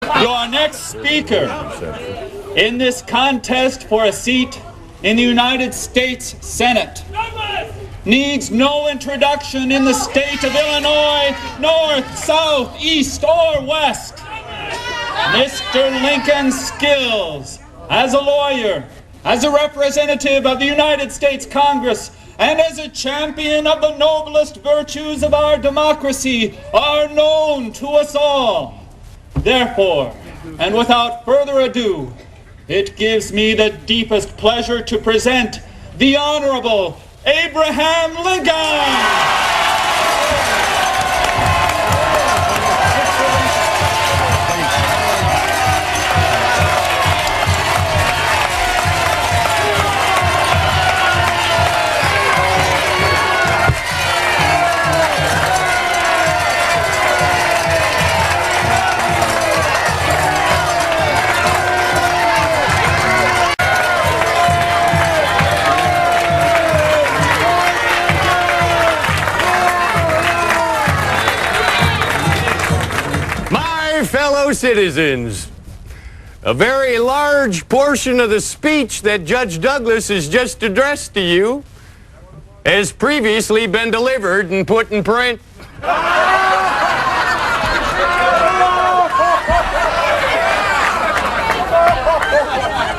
Your next speaker in this contest for a seat in the United States Senate needs no introduction in the state of Illinois, north, south, east, or west. Mr. Lincoln's skills as a lawyer, as a representative of the United States Congress, and as a champion of the noblest virtues of our democracy are known to us all. Therefore, and without further ado, it gives me the deepest pleasure to present the Honorable Abraham Lincoln. Fellow citizens, a very large portion of the speech that Judge Douglas has just addressed to you has previously been delivered and put in print.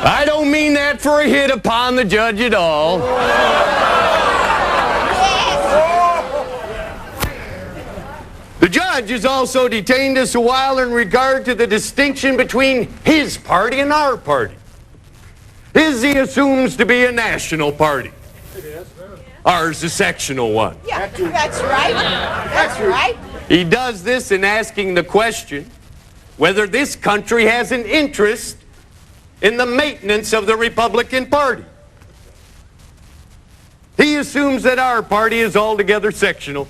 I don't mean that for a hit upon the judge at all. The judge has also detained us a while in regard to the distinction between his party and our party. His he assumes to be a national party. Ours a sectional one. Yeah, that's right. That's right. He does this in asking the question whether this country has an interest in the maintenance of the Republican Party. He assumes that our party is altogether sectional.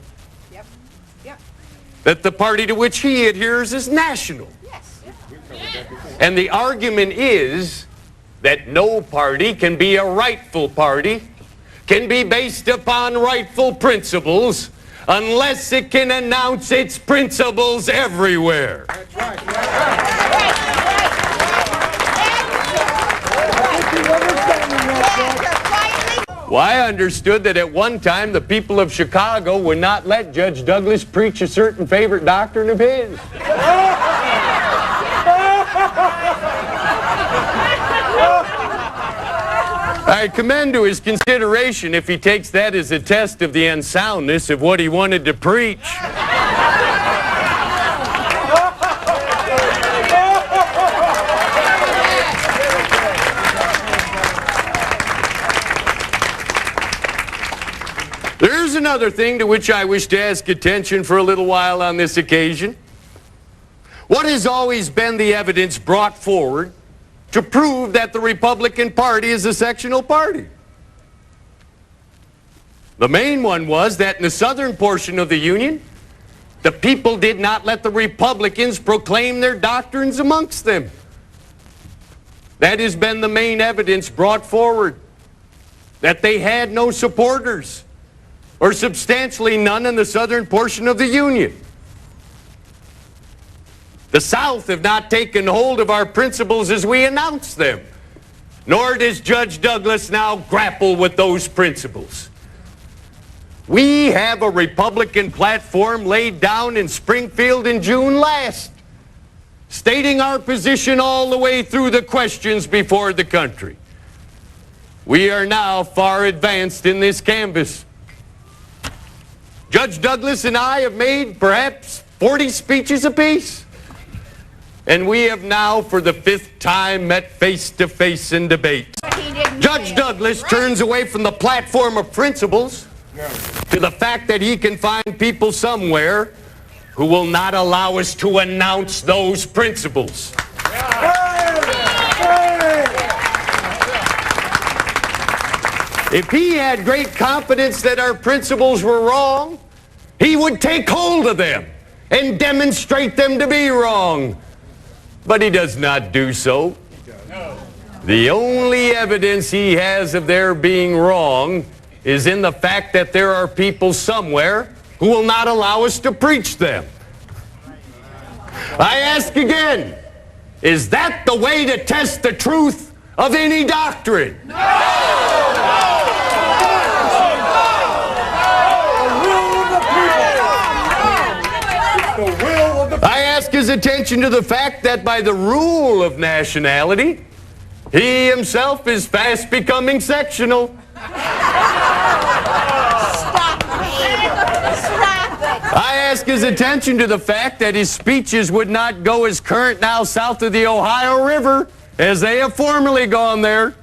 That the party to which he adheres is national. Yes. And the argument is that no party can be a rightful party, can be based upon rightful principles, unless it can announce its principles everywhere. That's right. Well, I understood that at one time the people of Chicago would not let Judge Douglas preach a certain favorite doctrine of his. I commend to his consideration if he takes that as a test of the unsoundness of what he wanted to preach. There's another thing to which I wish to ask attention for a little while on this occasion. What has always been the evidence brought forward to prove that the Republican Party is a sectional party? The main one was that in the southern portion of the Union, the people did not let the Republicans proclaim their doctrines amongst them. That has been the main evidence brought forward, that they had no supporters, or substantially none in the southern portion of the Union. The South have not taken hold of our principles as we announce them, nor does Judge Douglas now grapple with those principles. We have a Republican platform laid down in Springfield in June last, stating our position all the way through the questions before the country. We are now far advanced in this canvass. Judge Douglas and I have made perhaps 40 speeches apiece. And we have now, for the 5th time, met face-to-face in debate. Judge Douglas turns away from the platform of principles to the fact that he can find people somewhere who will not allow us to announce those principles. If he had great confidence that our principles were wrong, he would take hold of them and demonstrate them to be wrong. But he does not do so. The only evidence he has of their being wrong is in the fact that there are people somewhere who will not allow us to preach them. I ask again, Is that the way to test the truth of any doctrine? I ask his attention to the fact that by the rule of nationality, he himself is fast becoming sectional. Stop it. Stop it. I ask his attention to the fact that his speeches would not go as current now south of the Ohio River as they have formerly gone there.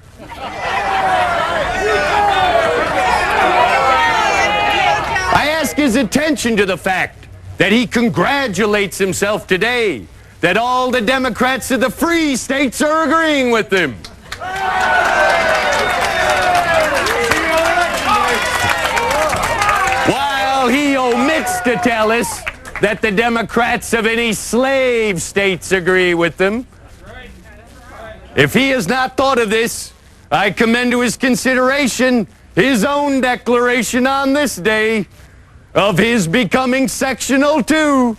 I ask his attention to the fact that he congratulates himself today that all the Democrats of the free states are agreeing with him. While he omits to tell us that the Democrats of any slave states agree with him. If he has not thought of this, I commend to his consideration his own declaration on this day of his becoming sectional too.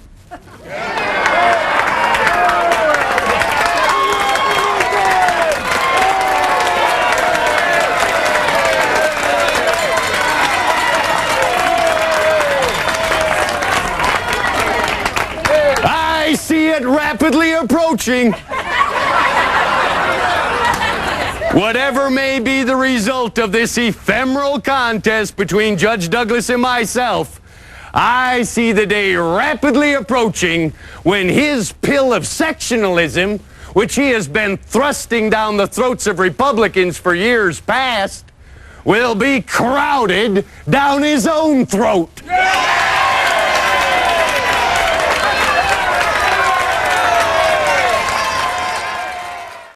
I see it rapidly approaching. Whatever may be the result of this ephemeral contest between Judge Douglas and myself, I see the day rapidly approaching when his pill of sectionalism, which he has been thrusting down the throats of Republicans for years past, will be crowded down his own throat.